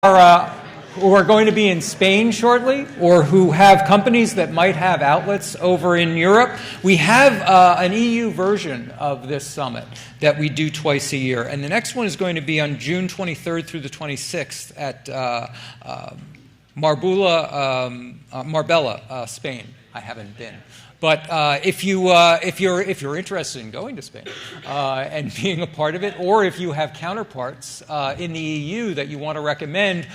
who are going to be in Spain shortly, or who have companies that might have outlets over in Europe, we have an EU version of this summit that we do twice a year. And the next one is going to be on June 23rd through the 26th at Marbella, Spain. I haven't been. But if you're interested in going to Spain and being a part of it, or if you have counterparts in the EU that you want to recommend,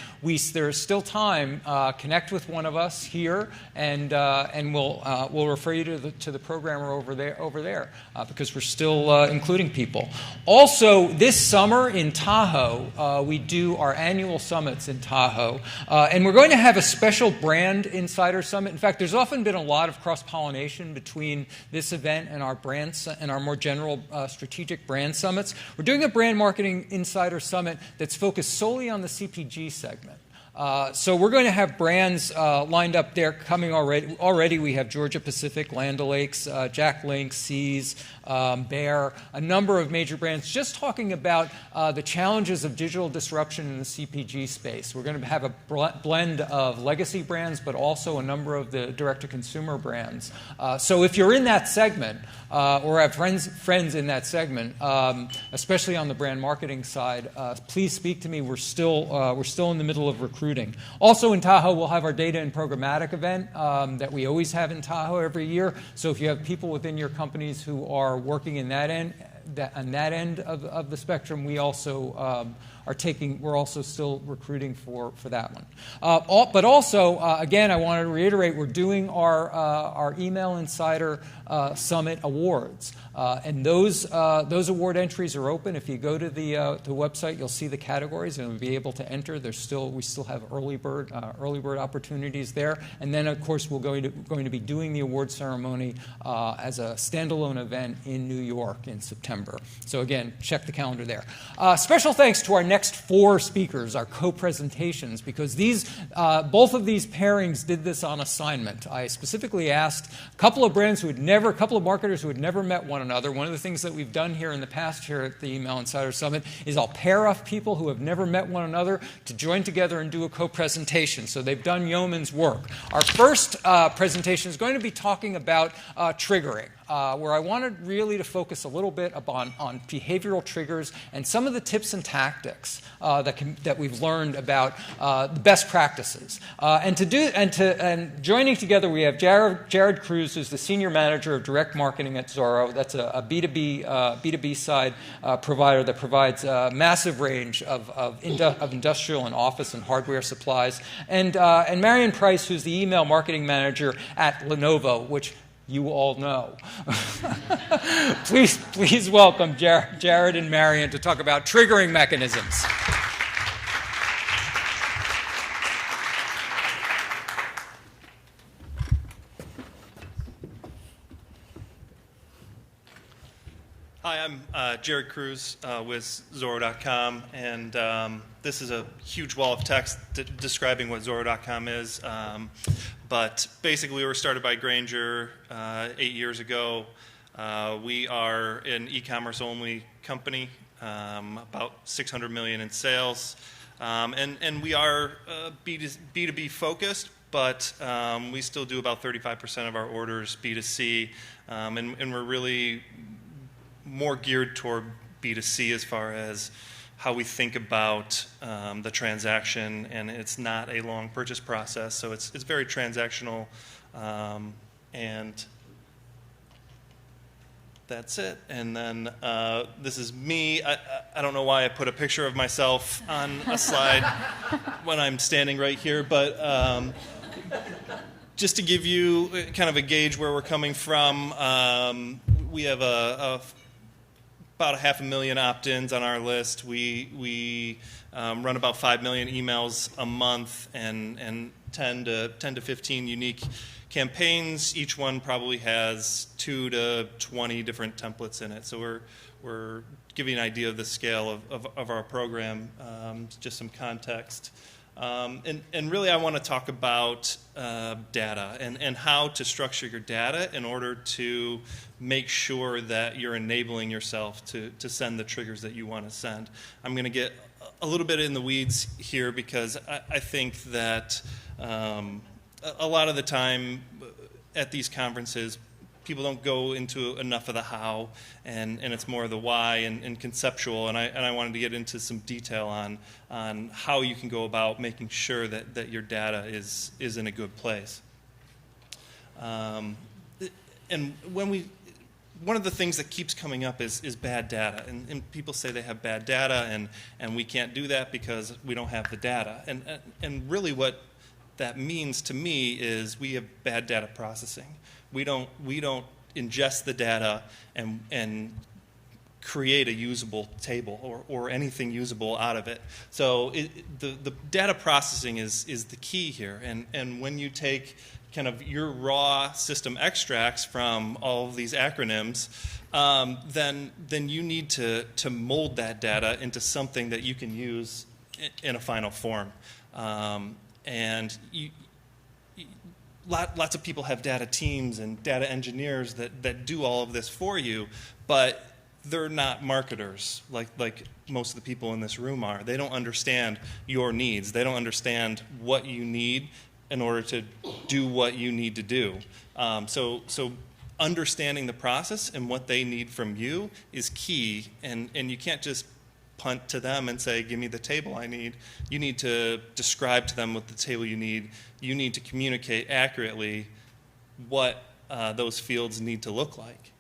there's still time. Connect with one of us here, and we'll refer you to the programmer over there because we're still including people. Also, this summer in Tahoe, we do our annual summits in Tahoe, and we're going to have a special brand insider summit. In fact, there's often been a lot of cross-pollination between this event and our brands and our more general strategic brand summits. We're doing a brand marketing insider summit that's focused solely on the CPG segment. So we're going to have brands lined up there coming already. Already we have Georgia Pacific, Land O'Lakes, Jack Link, Seas, Bear, a number of major brands just talking about the challenges of digital disruption in the CPG space. We're going to have a blend of legacy brands, but also a number of the direct-to-consumer brands. So if you're in that segment, or have friends in that segment, especially on the brand marketing side, please speak to me. We're still in the middle of recruiting. Also in Tahoe, we'll have our data and programmatic event that we always have in Tahoe every year. So if you have people within your companies who are working in that end, on that end of the spectrum, we also we're also still recruiting for that one. But also, again, I want to reiterate, we're doing our Email Insider Summit Awards. And those award entries are open. If you go to the website, you'll see the categories and you'll be able to enter. We still have early bird opportunities there. And then, of course, we're going to be doing the award ceremony as a standalone event in New York in September. So again, check the calendar there. Special thanks to our next 4 speakers, our co-presentations, because both of these pairings did this on assignment. I specifically asked a couple of marketers who had never met one another. One of the things that we've done here in the past here at the Email Insider Summit is I'll pair off people who have never met one another to join together and do a co-presentation. So they've done yeoman's work. Our first presentation is going to be talking about triggering. Where I wanted really to focus a little bit on behavioral triggers and some of the tips and tactics that we've learned about the best practices. And joining together, we have Jared Cruz, who's the Senior Manager of Direct Marketing at Zorro. That's a B2B side provider that provides a massive range of industrial and office and hardware supplies. And Marion Price, who's the Email Marketing Manager at Lenovo, which you all know. Please welcome Jared and Marion to talk about triggering mechanisms. Hi, I'm Jared Cruz with Zorro.com, and this is a huge wall of text describing what Zorro.com is. But basically, we were started by Grainger 8 years ago. We are an e-commerce only company, about $600 million in sales, and we are B2B focused. But we still do about 35% of our orders B2C, and we're really more geared toward B2C as far as how we think about the transaction, and it's not a long purchase process, so it's very transactional, and that's it. And then this is me. I don't know why I put a picture of myself on a slide when I'm standing right here, but just to give you kind of a gauge where we're coming from, we have about 500,000 opt-ins on our list. We run about 5 million emails a month and 10 to 15 unique campaigns. Each one probably has 2 to 20 different templates in it. So we're giving an idea of the scale of our program, just some context. And really I want to talk about data and how to structure your data in order to make sure that you're enabling yourself to send the triggers that you want to send. I'm going to get a little bit in the weeds here because I think that a lot of the time at these conferences, people don't go into enough of the how, and it's more of the why and conceptual. And I wanted to get into some detail on how you can go about making sure that your data is in a good place. And one of the things that keeps coming up is bad data, and people say they have bad data, and we can't do that because we don't have the data. And really, what that means to me is we have bad data processing. We don't ingest the data and create a usable table or anything usable out of it. So the data processing is the key here. And when you take kind of your raw system extracts from all of these acronyms, then you need to mold that data into something that you can use in a final form. And lots of people have data teams and data engineers that do all of this for you, but they're not marketers like most of the people in this room are. They don't understand your needs. They don't understand what you need in order to do what you need to do. So understanding the process and what they need from you is key, and you can't just punt to them and say, give me the table I need. You need to describe to them what the table you need. You need to communicate accurately what those fields need to look like.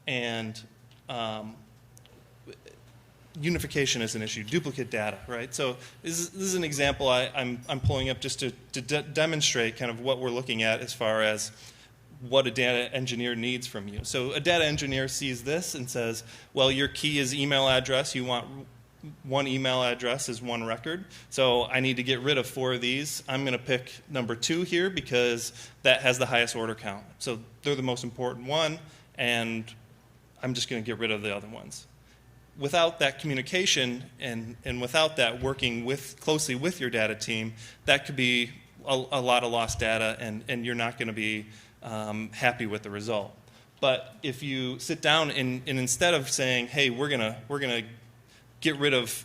And unification is an issue, duplicate data, right? So this is an example I'm pulling up just to demonstrate kind of what we're looking at as far as what a data engineer needs from you. So a data engineer sees this and says, well, your key is email address. You want one email address is one record. So I need to get rid of 4 of these. I'm going to pick number 2 here because that has the highest order count. So they're the most important one, and I'm just going to get rid of the other ones. Without that communication and without that working closely with your data team, that could be a lot of lost data, and you're not going to be happy with the result. But if you sit down and instead of saying, hey, we're gonna get rid of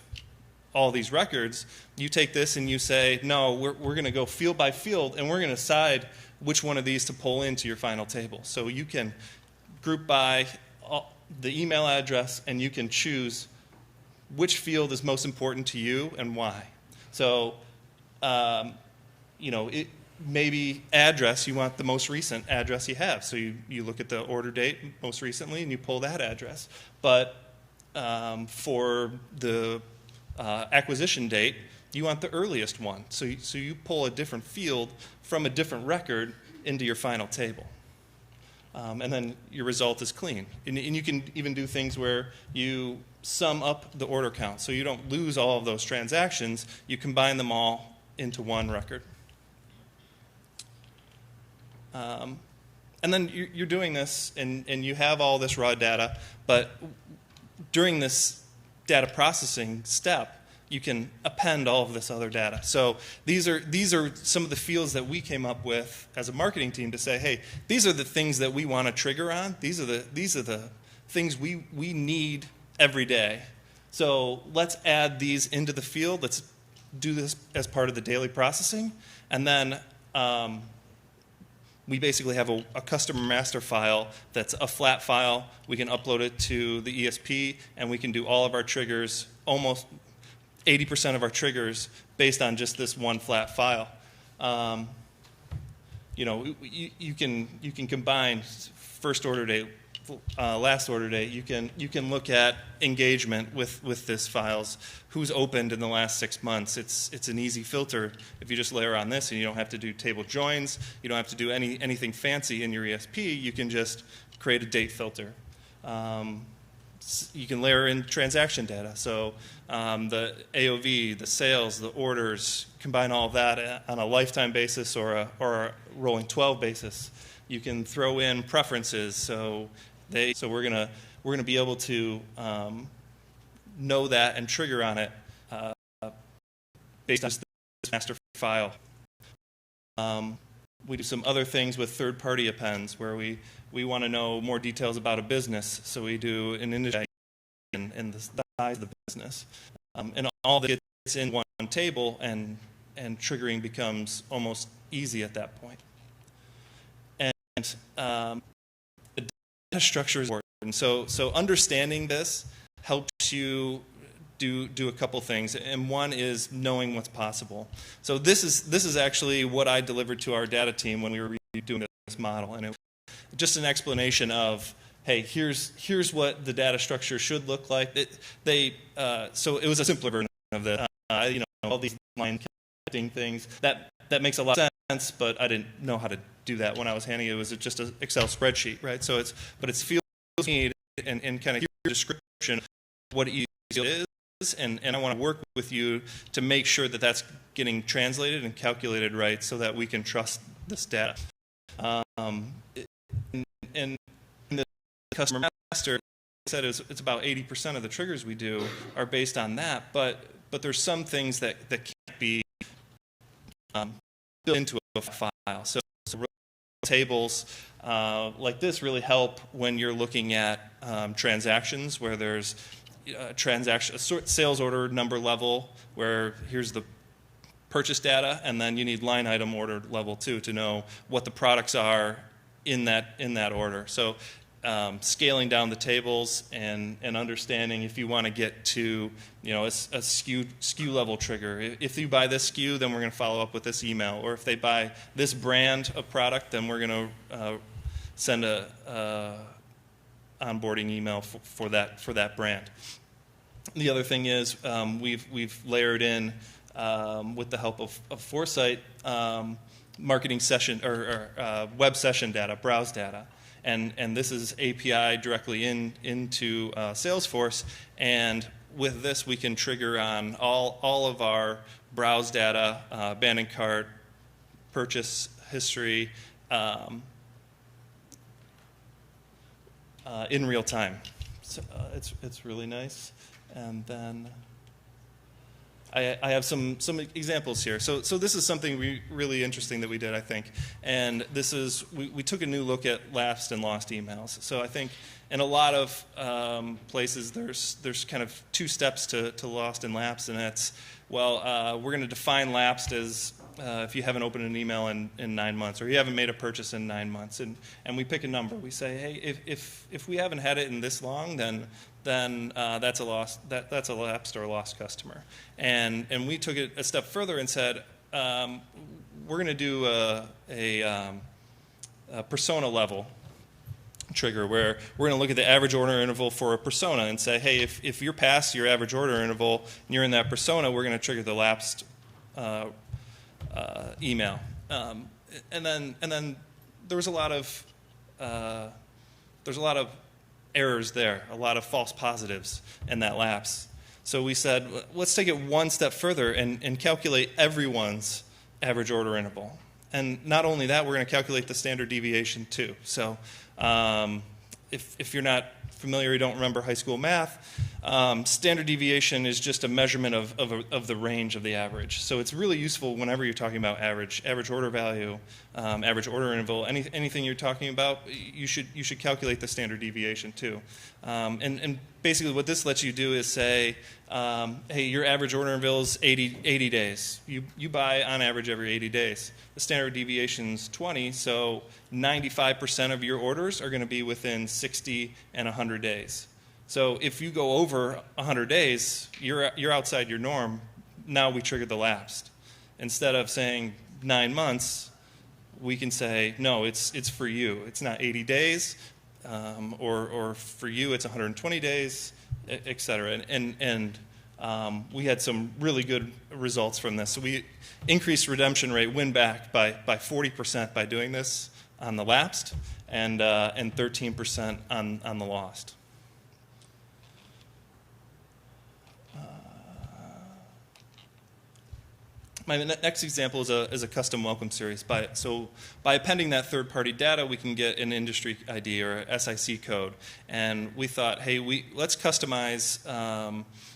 all these records, you take this and you say, no, we're going to go field by field, and we're going to decide which one of these to pull into your final table. So you can group by the email address, and you can choose which field is most important to you and why. So, maybe address, you want the most recent address you have. So you look at the order date most recently, and you pull that address. But for the acquisition date, you want the earliest one. So you pull a different field from a different record into your final table. And then your result is clean. And you can even do things where you sum up the order count. So you don't lose all of those transactions. You combine them all into one record. And then you're doing this, and you have all this raw data, but during this data processing step, you can append all of this other data. So these are some of the fields that we came up with as a marketing team to say, hey, these are the things that we want to trigger on. These are the things we need every day. So let's add these into the field. Let's do this as part of the daily processing. And then we basically have a customer master file that's a flat file. We can upload it to the ESP, and we can do all of our triggers, almost 80% of our triggers, based on just this one flat file. You can combine first order date, last order date. You can look at engagement with this files. Who's opened in the last 6 months? It's an easy filter if you just layer on this, and you don't have to do table joins. You don't have to do anything fancy in your ESP. You can just create a date filter. You can layer in transaction data. So the AOV, the sales, the orders, combine all of that on a lifetime basis or a rolling 12 basis. You can throw in preferences. So we're gonna be able to know that and trigger on it based on this master file. We do some other things with third-party appends where we want to know more details about a business, so we do an industry and the size of the business. And all that gets in one table, and triggering becomes almost easy at that point. And the data structure is important. So understanding this helps you do a couple things, and one is knowing what's possible. So this is actually what I delivered to our data team when we were doing this model, and it was just an explanation of, hey, here's what the data structure should look like. So it was a simpler version of that. All these line counting things that makes a lot of sense, but I didn't know how to do that when I was handing it. It was just an Excel spreadsheet, right? So it's feels need and kind of your description of what it is. And I want to work with you to make sure that that's getting translated and calculated right so that we can trust this data. And the customer master said it's about 80% of the triggers we do are based on that, but there's some things that can't be built into a file. So tables like this really help when you're looking at transactions where there's sales order number level, where here's the purchase data, and then you need line item order level too to know what the products are in that order. So scaling down the tables and understanding if you want to get to a SKU level trigger. If you buy this SKU, then we're going to follow up with this email. Or if they buy this brand of product, then we're going to send a onboarding email for that brand. The other thing is we've layered in with the help of Foresight marketing session or web session data, browse data, and this is API directly into Salesforce, and with this we can trigger on all of our browse data, abandoned cart, purchase history in real time. So, it's really nice. And then I have some examples here. So this is something really interesting that we did, I think. And this is, we took a new look at lapsed and lost emails. So I think in a lot of places there's kind of two steps to lost and lapsed, and that's, we're going to define lapsed as if you haven't opened an email in 9 months, or you haven't made a purchase in 9 months, and we pick a number. We say, hey, if we haven't had it in this long, then that's a lapsed or a lost customer. And we took it a step further and said, we're going to do a persona level trigger, where we're going to look at the average order interval for a persona and say, hey, if you're past your average order interval and you're in that persona, we're going to trigger the lapsed email. And then there was a lot of errors there, a lot of false positives in that lapse. So we said, let's take it one step further and calculate everyone's average order interval. And not only that, we're going to calculate the standard deviation too. So if you're not familiar, you don't remember high school math, standard deviation is just a measurement of the range of the average. So it's really useful whenever you're talking about average order value, average order interval, anything you're talking about, you should calculate the standard deviation too. And basically what this lets you do is say, hey, your average order interval is 80 days. You buy on average every 80 days. The standard deviation is 20, so 95% of your orders are going to be within 60 and 100 days. So if you go over 100 days, you're outside your norm. Now we trigger the lapsed. Instead of saying 9 months, we can say, no, it's for you. It's not 80 days, or for you it's 120 days, et cetera. And we had some really good results from this. So we increased redemption rate, win back by 40% by doing this on the lapsed, and 13% on the lost. My next example is a custom welcome series. So by appending that third-party data, we can get an industry ID or a SIC code. And we thought, hey, let's customize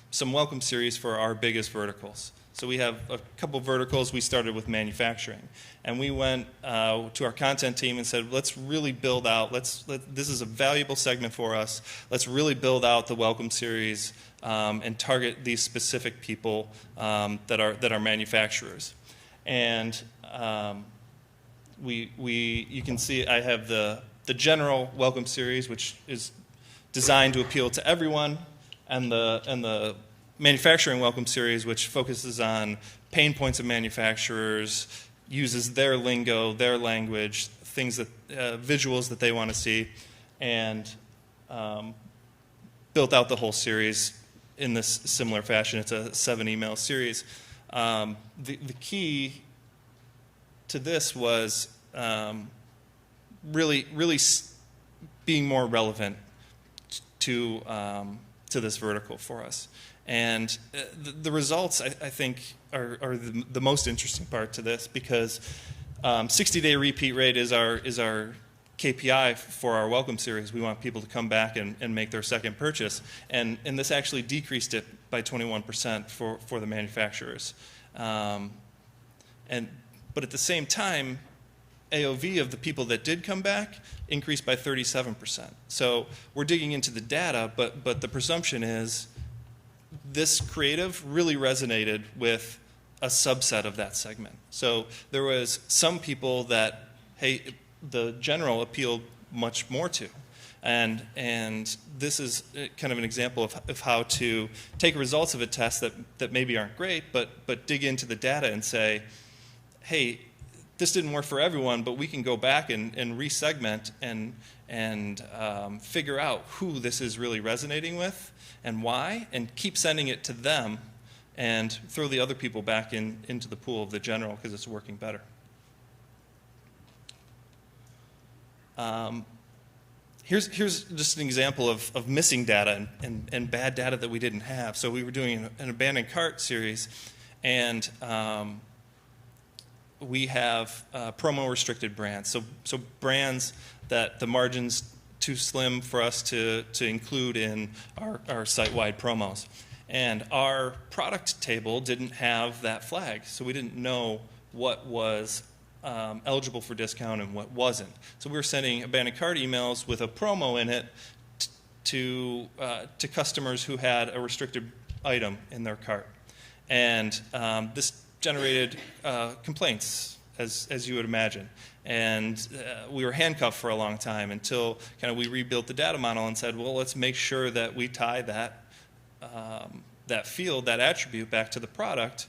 some welcome series for our biggest verticals. So we have a couple verticals. We started with manufacturing, and we went to our content team and said, let's really build out, this is a valuable segment for us. Let's really build out the Welcome Series and target these specific people that are manufacturers. And you can see I have the general Welcome Series, which is designed to appeal to everyone, and the manufacturing Welcome Series, which focuses on pain points of manufacturers, uses their lingo, their language, things that visuals that they want to see, and built out the whole series in this similar fashion. It's a 7-email series. The key to this was really being more relevant to this vertical for us. And the results, I think, are the most interesting part to this, because 60-day repeat rate is our KPI for our Welcome Series. We want people to come back and make their second purchase. And this actually decreased it by 21% for the manufacturers. But at the same time, AOV of the people that did come back increased by 37%. So we're digging into the data, but the presumption is this creative really resonated with a subset of that segment. So there was some people that, hey, the general appealed much more to. And this is kind of an example of how to take results of a test that maybe aren't great, but dig into the data and say, hey, this didn't work for everyone, but we can go back and resegment and figure out who this is really resonating with and why, and keep sending it to them and throw the other people back into the pool of the general because it's working better. Here's just an example of missing data and bad data that we didn't have. So we were doing an abandoned cart series, and we have promo-restricted brands. So brands that the margin's too slim for us to include in our site-wide promos. And our product table didn't have that flag, so we didn't know what was eligible for discount and what wasn't. So we were sending abandoned cart emails with a promo in it to customers who had a restricted item in their cart. And this generated complaints, as you would imagine. And we were handcuffed for a long time until kind of we rebuilt the data model and said, well, let's make sure that we tie that field, that attribute back to the product,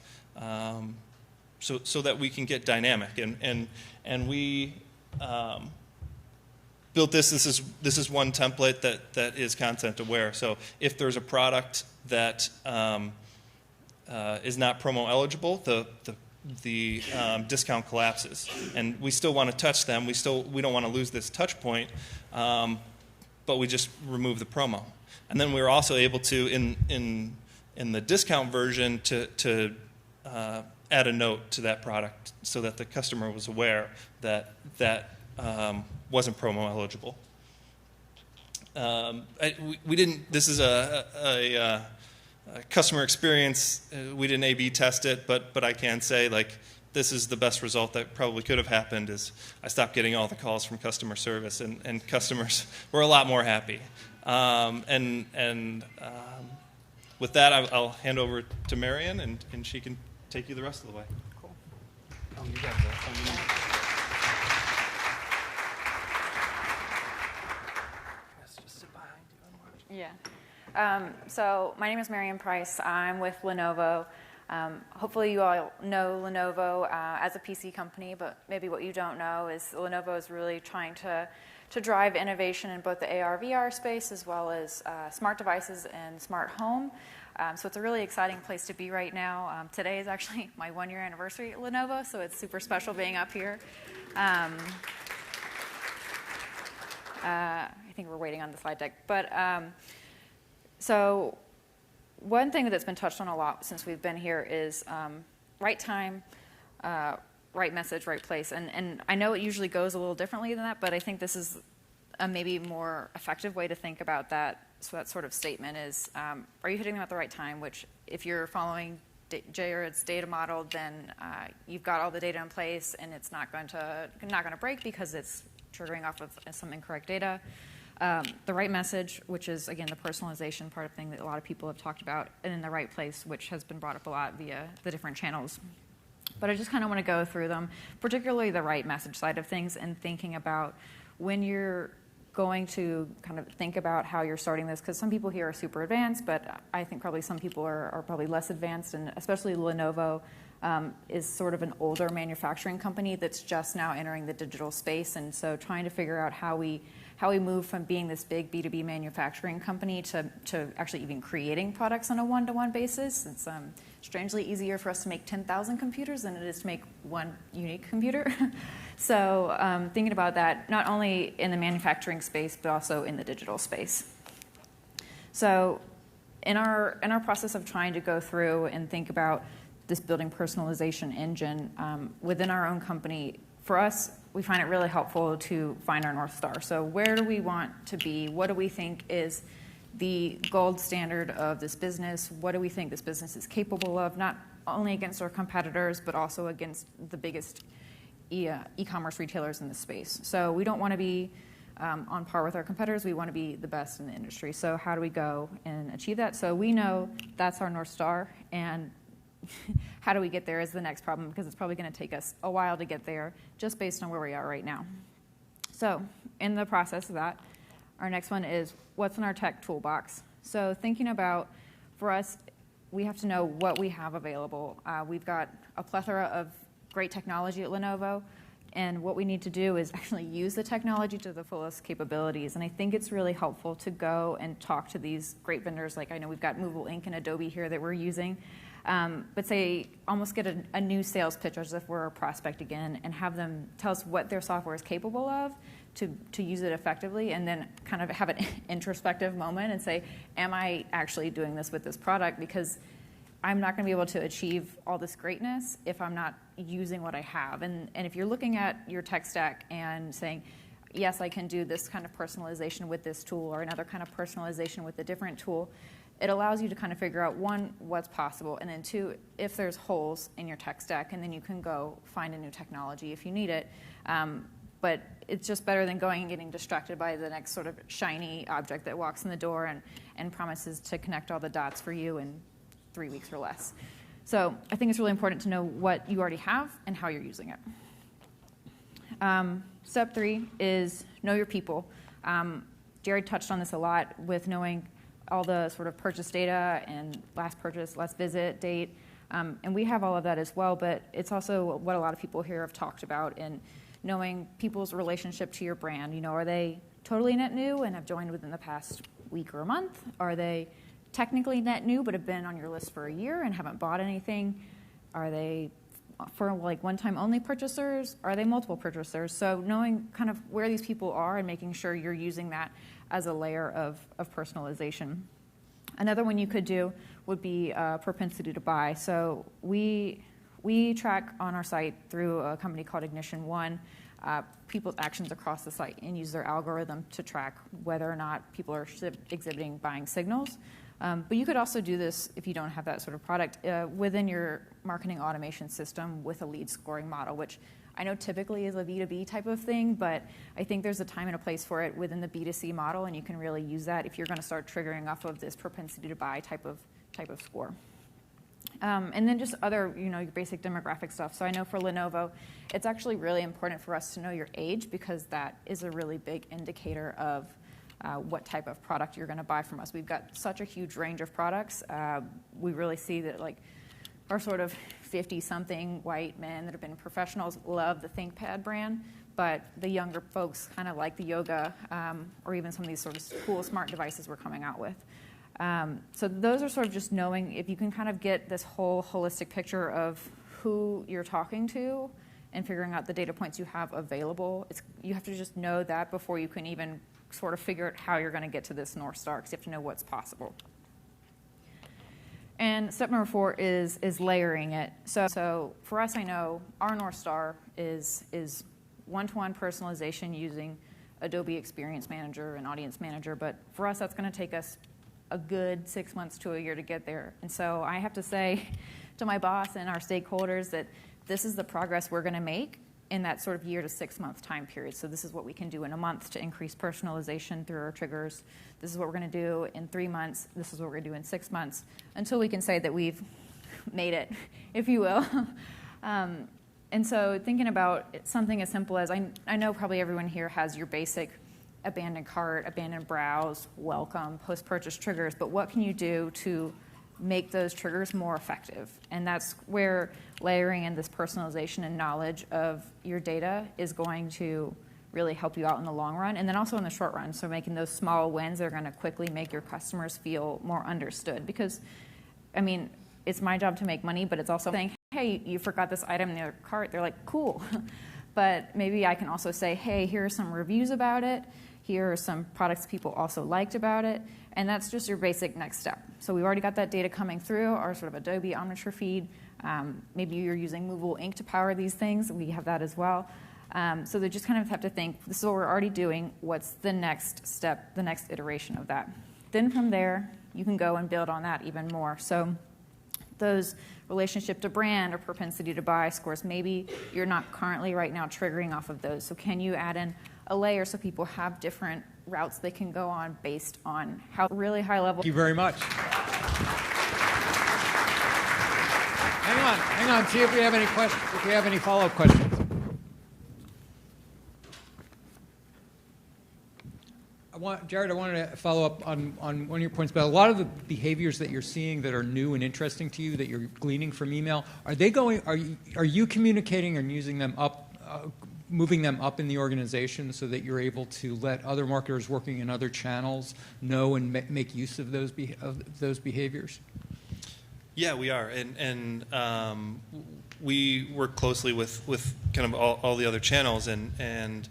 so that we can get dynamic. And we built this. This is one template that is content aware. So if there's a product that is not promo eligible, the discount collapses, and we still want to touch them. We don't want to lose this touch point, but we just remove the promo. And then we were also able to in the discount version to add a note to that product so that the customer was aware that wasn't promo eligible. We didn't. This is a customer experience. We didn't A/B test it, but I can say, like, this is the best result that probably could have happened. Is I stopped getting all the calls from customer service, and customers were a lot more happy. With that, I'll hand over to Marion, and she can take you the rest of the way. Cool. Oh, you got that. Just sit behind you and watch. Yeah. So my name is Marion Price. I'm with Lenovo. Hopefully you all know Lenovo as a PC company, but maybe what you don't know is Lenovo is really trying to drive innovation in both the AR/VR space as well as smart devices and smart home. So it's a really exciting place to be right now. Today is actually my 1-year anniversary at Lenovo, so it's super special being up here. I think we're waiting on the slide deck. But so one thing that's been touched on a lot since we've been here is right time, right message, right place. And I know it usually goes a little differently than that, but I think this is a maybe more effective way to think about that. So that sort of statement is, are you hitting them at the right time? Which, if you're following Jared's data model, then you've got all the data in place, and it's not going to break because it's triggering off of some incorrect data. The right message, which is, again, the personalization part of thing that a lot of people have talked about, and in the right place, which has been brought up a lot via the different channels. But I just kind of want to go through them, particularly the right message side of things, and thinking about when you're going to kind of think about how you're starting this, because some people here are super advanced, but I think probably some people are probably less advanced, and especially Lenovo is sort of an older manufacturing company that's just now entering the digital space, and so trying to figure out how we move from being this big B2B manufacturing company to actually even creating products on a one-to-one basis. It's strangely easier for us to make 10,000 computers than it is to make one unique computer. So thinking about that, not only in the manufacturing space, but also in the digital space. So in our process of trying to go through and think about this building personalization engine within our own company, for us, we find it really helpful to find our North Star. So where do we want to be? What do we think is the gold standard of this business? What do we think this business is capable of, not only against our competitors, but also against the biggest e-commerce retailers in the space? So we don't want to be on par with our competitors. We want to be the best in the industry. So how do we go and achieve that? So we know that's our North Star, and how do we get there is the next problem, because it's probably going to take us a while to get there just based on where we are right now. So in the process of that, our next one is what's in our tech toolbox. So thinking about, for us, we have to know what we have available. We've got a plethora of great technology at Lenovo, and what we need to do is actually use the technology to the fullest capabilities. And I think it's really helpful to go and talk to these great vendors. Like, I know we've got Movable Ink and Adobe here that we're using. But say, almost get a new sales pitch as if we're a prospect again, and have them tell us what their software is capable of to use it effectively, and then kind of have an introspective moment and say, am I actually doing this with this product? Because I'm not going to be able to achieve all this greatness if I'm not using what I have. And if you're looking at your tech stack and saying, yes, I can do this kind of personalization with this tool, or another kind of personalization with a different tool, it allows you to kind of figure out, one, what's possible, and then two, if there's holes in your tech stack, and then you can go find a new technology if you need it. But it's just better than going and getting distracted by the next sort of shiny object that walks in the door and promises to connect all the dots for you in 3 weeks or less. So I think it's really important to know what you already have and how you're using it. Step 3 is know your people. Jared touched on this a lot with knowing all the sort of purchase data and last purchase, last visit date. And we have all of that as well, but it's also what a lot of people here have talked about in knowing people's relationship to your brand. You know, are they totally net new and have joined within the past week or a month? Are they technically net new but have been on your list for a year and haven't bought anything? Are they for like one-time only purchasers? Are they multiple purchasers? So knowing kind of where these people are and making sure you're using that as a layer of personalization. Another one you could do would be propensity to buy. So we track on our site through a company called Ignition One people's actions across the site and use their algorithm to track whether or not people are exhibiting buying signals. But you could also do this if you don't have that sort of product within your marketing automation system with a lead scoring model, which I know typically is a B2B type of thing, but I think there's a time and a place for it within the B2C model, and you can really use that if you're going to start triggering off of this propensity to buy type of score. And then just other, your basic demographic stuff. So I know for Lenovo, it's actually really important for us to know your age, because that is a really big indicator of what type of product you're going to buy from us. We've got such a huge range of products. We really see that, like, our sort of 50-something white men that have been professionals love the ThinkPad brand, but the younger folks kind of like the Yoga or even some of these sort of cool smart devices we're coming out with. So those are sort of just knowing if you can kind of get this whole holistic picture of who you're talking to and figuring out the data points you have available. You have to just know that before you can even sort of figure out how you're going to get to this North Star, because you have to know what's possible. And step number 4 is layering it. So for us, I know our North Star is one-to-one personalization using Adobe Experience Manager and Audience Manager. But for us, that's going to take us a good 6 months to a year to get there. And so I have to say to my boss and our stakeholders that this is the progress we're going to make in that sort of year to 6 month time period. So this is what we can do in a month to increase personalization through our triggers. This is what we're going to do in 3 months. This is what we're going to do in 6 months, until we can say that we've made it, if you will. And so thinking about something as simple as, I know probably everyone here has your basic abandoned cart, abandoned browse, welcome, post-purchase triggers, but what can you do to make those triggers more effective? And that's where layering in this personalization and knowledge of your data is going to really help you out in the long run, and then also in the short run. So making those small wins are going to quickly make your customers feel more understood. Because, I mean, it's my job to make money, but it's also saying, hey, you forgot this item in your cart. They're like, cool. But maybe I can also say, hey, here are some reviews about it. Here are some products people also liked about it. And that's just your basic next step. So we've already got that data coming through our sort of Adobe Omniture feed. Maybe you're using movable ink to power these things. We have that as well. So they just kind of have to think, this is what we're already doing. What's the next step, the next iteration of that? Then from there, you can go and build on that even more. So those relationship to brand or propensity to buy scores, maybe you're not currently right now triggering off of those. So can you add in a layer so people have different routes they can go on based on how really high level. Thank you very much. Hang on, see if we have any questions, if we have any follow-up questions. Jared, I wanted to follow up on one of your points about a lot of the behaviors that you're seeing that are new and interesting to you that you're gleaning from email. Are you communicating and using them up, moving them up in the organization so that you're able to let other marketers working in other channels know and make use of those behaviors? Yeah, we are, and we work closely with kind of all the other channels, and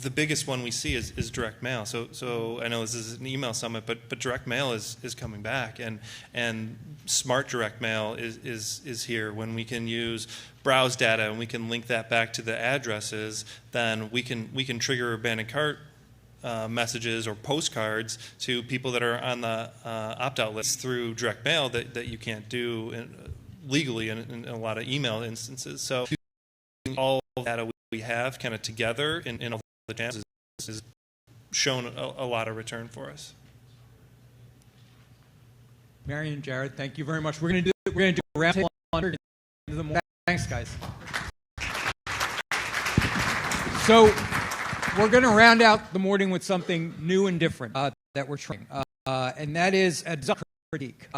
the biggest one we see is direct mail. So I know this is an email summit, but direct mail is coming back, and smart direct mail is here. When we can use browse data and we can link that back to the addresses, then we can trigger abandoned cart messages or postcards to people that are on the opt-out list through direct mail that you can't do legally in a lot of email instances. So all the data we have kind of together in all the channels has shown a lot of return for us. Marion and Jared, thank you very much. We're going to do a roundtable under the morning. Thanks, guys. So we're going to round out the morning with something new and different that we're trying, and that is a design critique.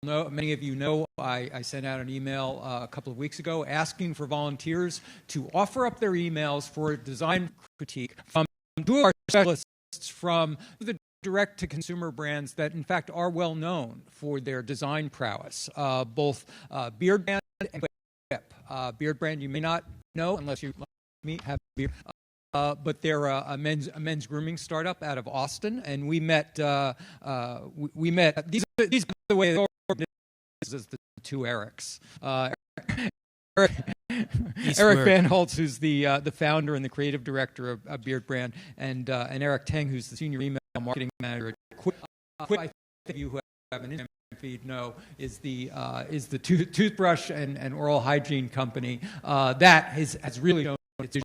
Many of you know I sent out an email a couple of weeks ago asking for volunteers to offer up their emails for design critique from two of our specialists from the direct-to-consumer brands that, in fact, are well known for their design prowess, both Beard Brand and Whip. Beard Brand you may not know unless you, like me, have beard. But they're a men's grooming startup out of Austin, and we met. These are the way they is the two Erics. Eric Van Holtz, who's the founder and the creative director of Beard Brand, and Eric Teng, who's the senior email marketing manager at Quip. Quip, I think you who have an Instagram feed know, is the toothbrush and oral hygiene company that has really shown its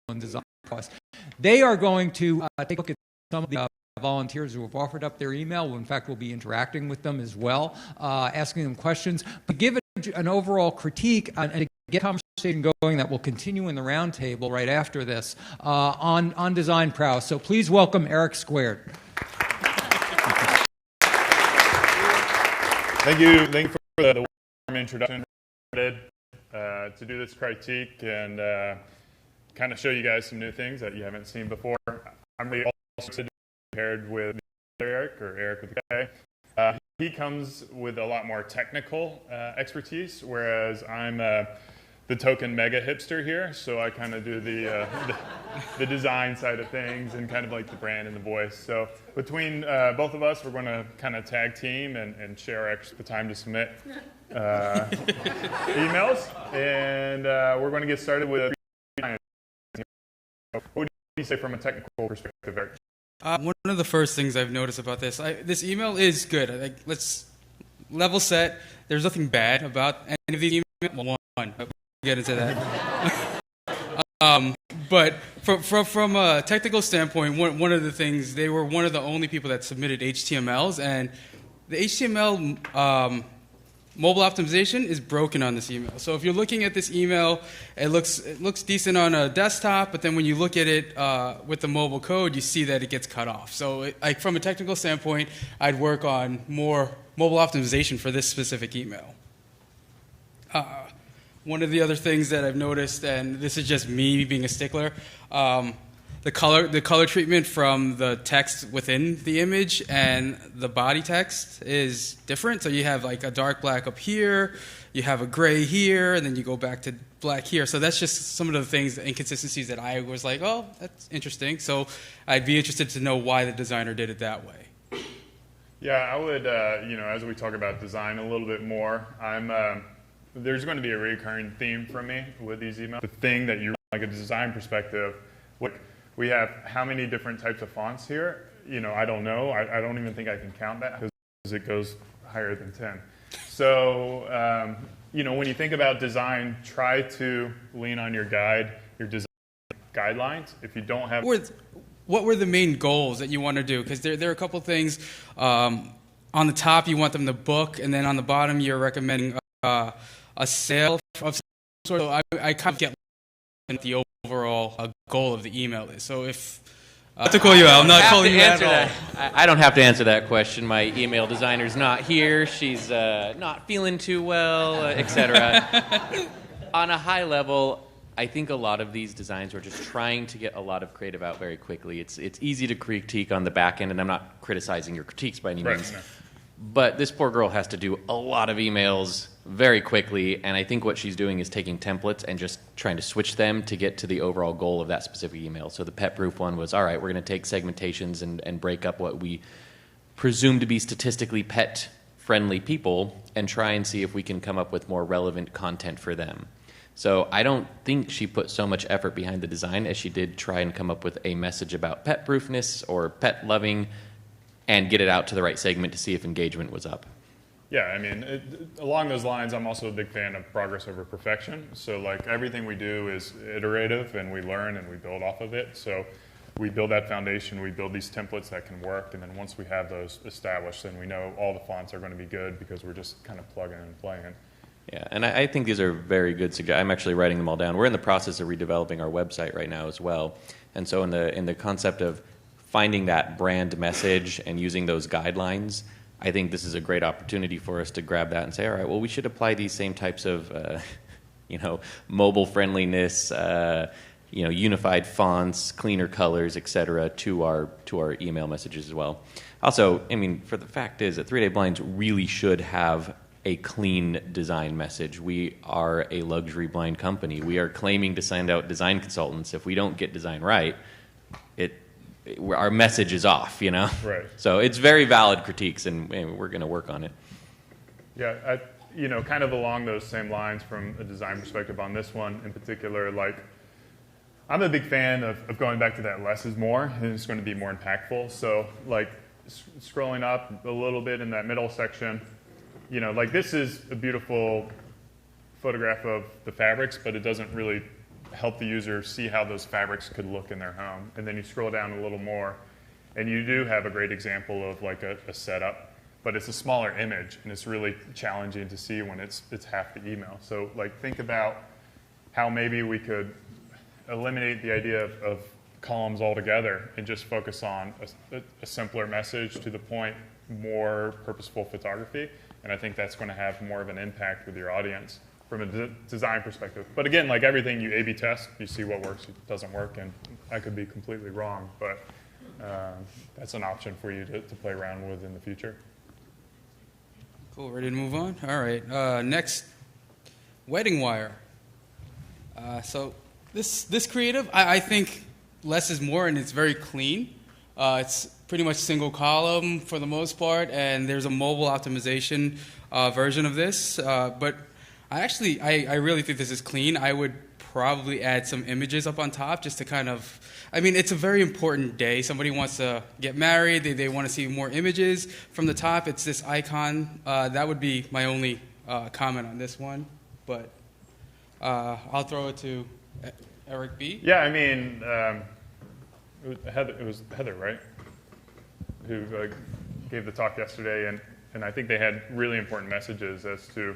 own design process. They are going to take a look at some of the volunteers who have offered up their email. In fact, we'll be interacting with them as well, asking them questions, but give it an overall critique and to get conversation going that will continue in the roundtable right after this on design prowess. So please welcome Eric Squared. Thank you for the warm introduction to do this critique and kind of show you guys some new things that you haven't seen before. I'm really also paired with Eric, or Eric with a K. He comes with a lot more technical expertise, whereas I'm the token mega hipster here, so I kind of do the design side of things and kind of like the brand and the voice. So between both of us, we're going to kind of tag team and share the time to submit emails, and we're going to get started with. What would you say from a technical perspective, Eric? One of the first things I've noticed about this email is good. Like, let's level set. There's nothing bad about any of these emails. Well, one, but we'll get into that. But from a technical standpoint, one of the things, they were one of the only people that submitted HTMLs, and the HTML mobile optimization is broken on this email. So if you're looking at this email, it looks decent on a desktop, but then when you look at it with the mobile code, you see that it gets cut off. So from a technical standpoint, I'd work on more mobile optimization for this specific email. One of the other things that I've noticed, and this is just me being a stickler, the color treatment from the text within the image and the body text is different. So you have like a dark black up here, you have a gray here, and then you go back to black here. So that's just some of the things, the inconsistencies that I was like, oh, that's interesting. So I'd be interested to know why the designer did it that way. Yeah, I would, as we talk about design a little bit more, there's going to be a recurring theme from me with these emails. The thing that you, like a design perspective, we have how many different types of fonts here? I don't know. I don't even think I can count that because it goes higher than 10. So, when you think about design, try to lean on your design guidelines. If you don't have... What were the main goals that you want to do? Because there are a couple things. On the top, you want them to book, and then on the bottom, you're recommending a sale of some sort. So I kind of get what the overall goal of the email is. So if not to call you out, I'm not calling you out at all. I don't have to answer that question. My email designer's not here. She's not feeling too well, etc. On a high level, I think a lot of these designs were just trying to get a lot of creative out very quickly. It's easy to critique on the back end, and I'm not criticizing your critiques by any means. No. But this poor girl has to do a lot of emails very quickly, and I think what she's doing is taking templates and just trying to switch them to get to the overall goal of that specific email. So the pet-proof one was, all right, we're going to take segmentations and break up what we presume to be statistically pet-friendly people and try and see if we can come up with more relevant content for them. So I don't think she put so much effort behind the design as she did try and come up with a message about pet-proofness or pet-loving and get it out to the right segment to see if engagement was up. Yeah, I mean, along those lines, I'm also a big fan of progress over perfection. So, like, everything we do is iterative, and we learn and we build off of it. So we build that foundation, we build these templates that can work, and then once we have those established, then we know all the fonts are going to be good because we're just kind of plugging and playing. Yeah, and I think these are very good suggestions. I'm actually writing them all down. We're in the process of redeveloping our website right now as well. And so in the concept of finding that brand message and using those guidelines, I think this is a great opportunity for us to grab that and say, all right, well, we should apply these same types of, mobile friendliness, unified fonts, cleaner colors, et cetera, to our email messages as well. Also, I mean, for the fact is that 3-Day Blinds really should have a clean design message. We are a luxury blind company. We are claiming to send out design consultants. If we don't get design right, our message is off, Right. So it's very valid critiques, and we're going to work on it. Yeah, kind of along those same lines from a design perspective on this one in particular, like, I'm a big fan of going back to that less is more, and it's going to be more impactful. So, like, scrolling up a little bit in that middle section, like, this is a beautiful photograph of the fabrics, but it doesn't really help the user see how those fabrics could look in their home. And then you scroll down a little more, and you do have a great example of like a setup, but it's a smaller image, and it's really challenging to see when it's half the email. So, like, think about how maybe we could eliminate the idea of columns altogether and just focus on a simpler message, to the point, more purposeful photography. And I think that's going to have more of an impact with your audience from a design perspective. But again, like everything, you A/B test, you see what works, what doesn't work, and I could be completely wrong, but that's an option for you to play around with in the future. Cool, ready to move on? All right, next, wedding wire. So this creative, I think less is more, and it's very clean. It's pretty much single column for the most part, and there's a mobile optimization version of this, but I really think this is clean. I would probably add some images up on top just to kind of, I mean, it's a very important day. Somebody wants to get married. They want to see more images. From the top, it's this icon. That would be my only comment on this one. But I'll throw it to Eric B. Yeah, I mean, it was Heather, right, who gave the talk yesterday, and I think they had really important messages as to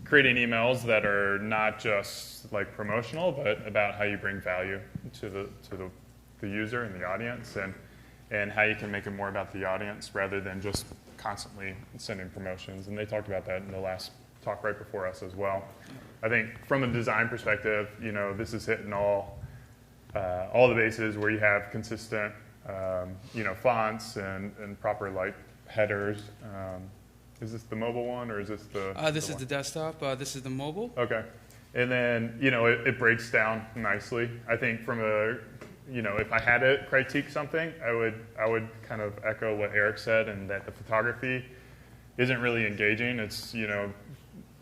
creating emails that are not just like promotional, but about how you bring value to the user and the audience, and how you can make it more about the audience rather than just constantly sending promotions. And they talked about that in the last talk right before us as well. I think from a design perspective, this is hitting all the bases where you have consistent, fonts and proper like headers. Is this the mobile one, or is this the? This is the desktop. This is the mobile. Okay, and then it breaks down nicely. I think from a, if I had to critique something, I would kind of echo what Eric said, and that the photography isn't really engaging. It's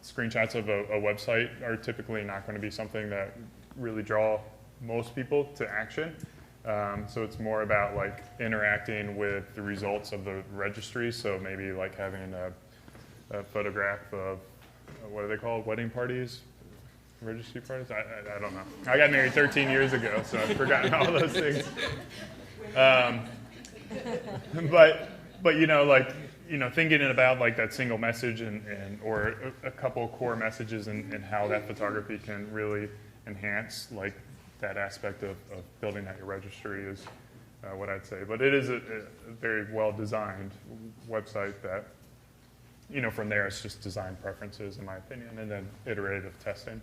screenshots of a website are typically not going to be something that really draw most people to action. So it's more about like interacting with the results of the registry. So maybe like having a photograph of, what are they called, wedding parties? Registry parties? I don't know. I got married 13 years ago, so I've forgotten all those things. But thinking about like that single message or a couple core messages and how that photography can really enhance like that aspect of building out your registry is what I'd say. But it is a very well-designed website that, from there it's just design preferences, in my opinion, and then iterative testing.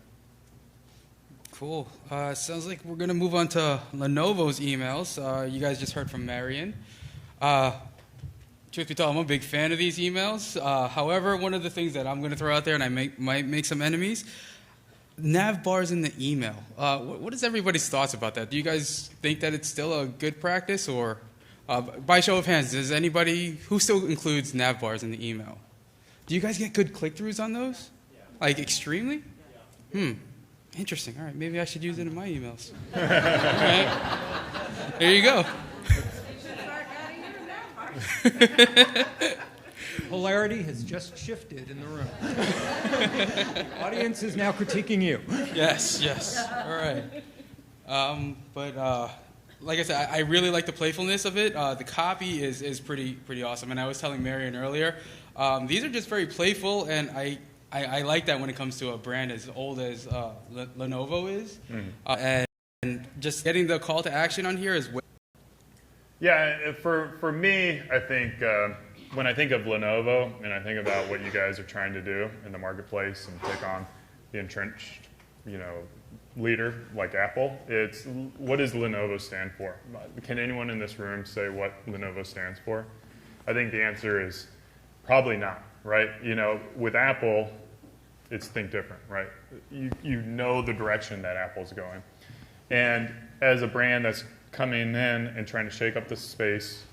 Cool. Sounds like we're going to move on to Lenovo's emails. You guys just heard from Marion. Truth be told, I'm a big fan of these emails. However, one of the things that I'm going to throw out there, and I might make some enemies, nav bars in the email. What is everybody's thoughts about that? Do you guys think that it's still a good practice, or by show of hands, does anybody who still includes nav bars in the email? Do you guys get good click-throughs on those? Yeah. Like extremely? Yeah. Interesting. All right, maybe I should use it in my emails. All right. There you go. Polarity has just shifted in the room. Audience is now critiquing you. Yes. All right. Like I said, I really like the playfulness of it. The copy is pretty awesome. And I was telling Marion earlier, these are just very playful, and I like that when it comes to a brand as old as Lenovo is. Mm-hmm. And just getting the call to action on here is. Yeah, for me, I think when I think of Lenovo and I think about what you guys are trying to do in the marketplace and take on the entrenched, leader like Apple, it's what does Lenovo stand for? Can anyone in this room say what Lenovo stands for? I think the answer is probably not, right? With Apple, it's think different, right? You know the direction that Apple's going. And as a brand that's coming in and trying to shake up this space,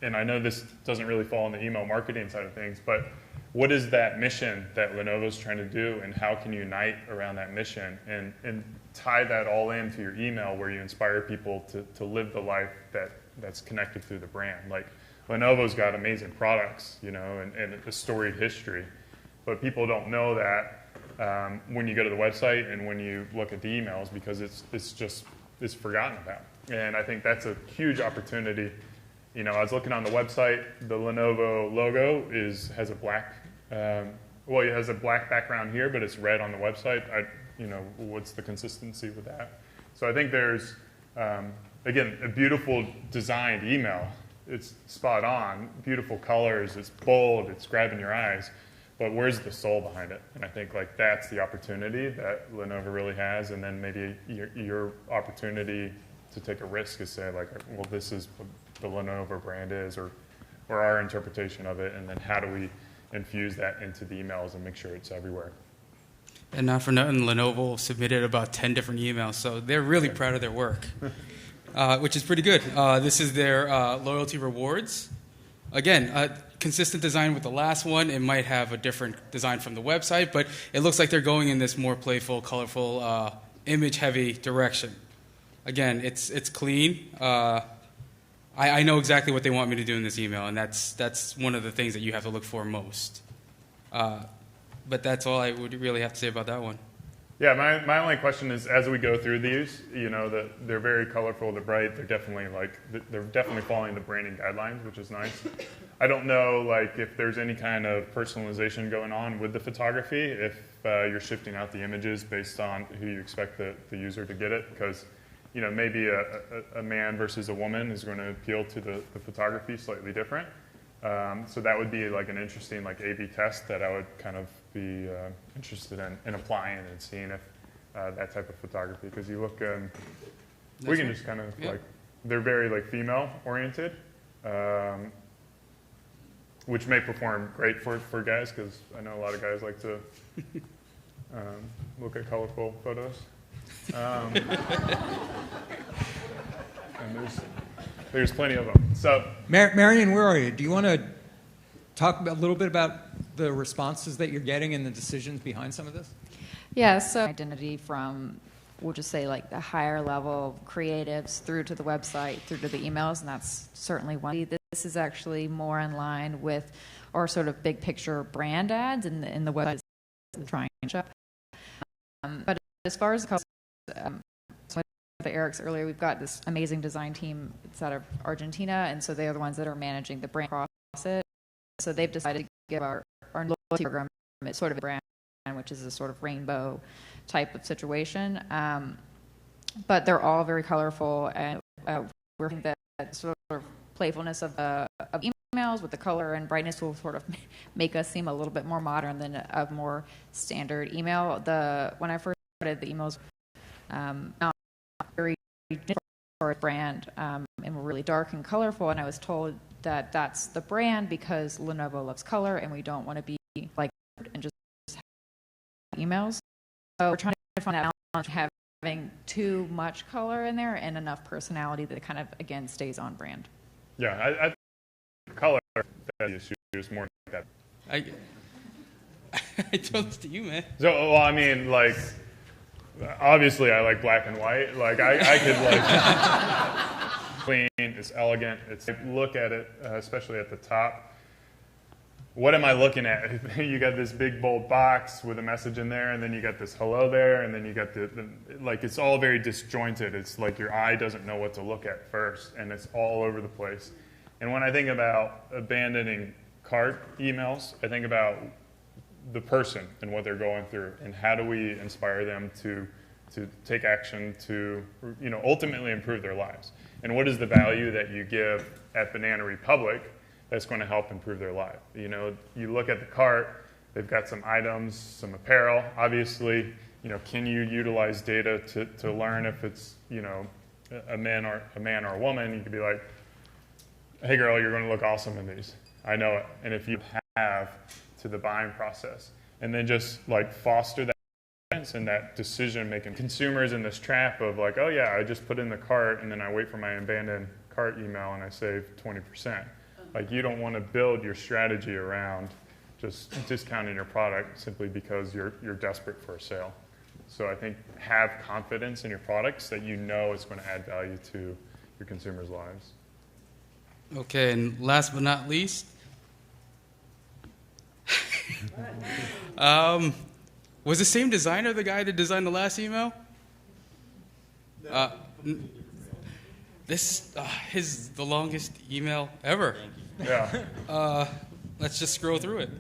and I know this doesn't really fall on the email marketing side of things, but what is that mission that Lenovo's trying to do, and how can you unite around that mission and tie that all into your email where you inspire people to live the life that's connected through the brand? Like, Lenovo's got amazing products, and a storied history, but people don't know that when you go to the website and when you look at the emails, because it's forgotten about. And I think that's a huge opportunity. I was looking on the website. The Lenovo logo has a black, it has a black background here, but it's red on the website. What's the consistency with that? So I think there's, again, a beautiful designed email. It's spot on, beautiful colors. It's bold. It's grabbing your eyes. But where's the soul behind it? And I think that's the opportunity that Lenovo really has. And then maybe your opportunity to take a risk is say well, this is what the Lenovo brand is, or our interpretation of it, and then how do we infuse that into the emails and make sure it's everywhere. And not for nothing, Lenovo submitted about 10 different emails, so they're really proud of their work, which is pretty good. This is their loyalty rewards. again, consistent design with the last one. It might have a different design from the website, but it looks like they're going in this more playful, colorful, image-heavy direction. Again, it's clean. I know exactly what they want me to do in this email, and that's one of the things that you have to look for most. But that's all I would really have to say about that one. Yeah, my only question is, as we go through these, that they're very colorful, they're bright, they're definitely following the branding guidelines, which is nice. I don't know if there's any kind of personalization going on with the photography, if you're shifting out the images based on who you expect the user to get it, because maybe a man versus a woman is going to appeal to the photography slightly different. So that would be an interesting A/B test that I would kind of be interested in applying and seeing if that type of photography, because you look, we can just kind of they're very female oriented, which may perform great for guys, because I know a lot of guys like to look at colorful photos. And there's plenty of them. So, Marion, where are you? Do you want to talk a little bit about the responses that you're getting and the decisions behind some of this? Yeah, so identity from, we'll just say the higher level creatives through to the website, through to the emails, and that's certainly one. This is actually more in line with our sort of big picture brand ads in the website trying to show. But as far as the Eric's earlier, we've got this amazing design team. It's out of Argentina, and so they're the ones that are managing the brand across it. So they've decided to give our loyalty program sort of a brand, which is a sort of rainbow type of situation. But they're all very colorful, and we're thinking that sort of playfulness of emails with the color and brightness will sort of make us seem a little bit more modern than a more standard email. When I first started, the emails not very for a brand, and were really dark and colorful, and I was told that that's the brand because Lenovo loves color and we don't want to be and just emails. So we're trying to find out having too much color in there and enough personality that it kind of again stays on brand. Yeah, I color issues more like that. I told this to you, man. So, well, I mean, obviously I like black and white. I could clean, it's elegant. It's look at it, especially at the top. What am I looking at? You got this big bold box with a message in there, and then you got this hello there, and then you got it's all very disjointed. It's your eye doesn't know what to look at first, and it's all over the place. And when I think about abandoning cart emails, I think about the person and what they're going through, and how do we inspire them to take action to ultimately improve their lives. And what is the value that you give at Banana Republic that's going to help improve their life? You look at the cart, they've got some items, some apparel. Obviously, can you utilize data to learn if it's a man or a woman? You could be like, hey girl, you're going to look awesome in these. I know it. And if you have to the buying process, and then just foster that and that decision making. Consumers in this trap of oh yeah, I just put in the cart and then I wait for my abandoned cart email and I save 20%. You don't want to build your strategy around just discounting your product simply because you're desperate for a sale. So I think have confidence in your products that it's going to add value to your consumers' lives. Okay, and last but not least, was the same designer the guy that designed the last email? This is the longest email ever. Yeah. Let's just scroll through it.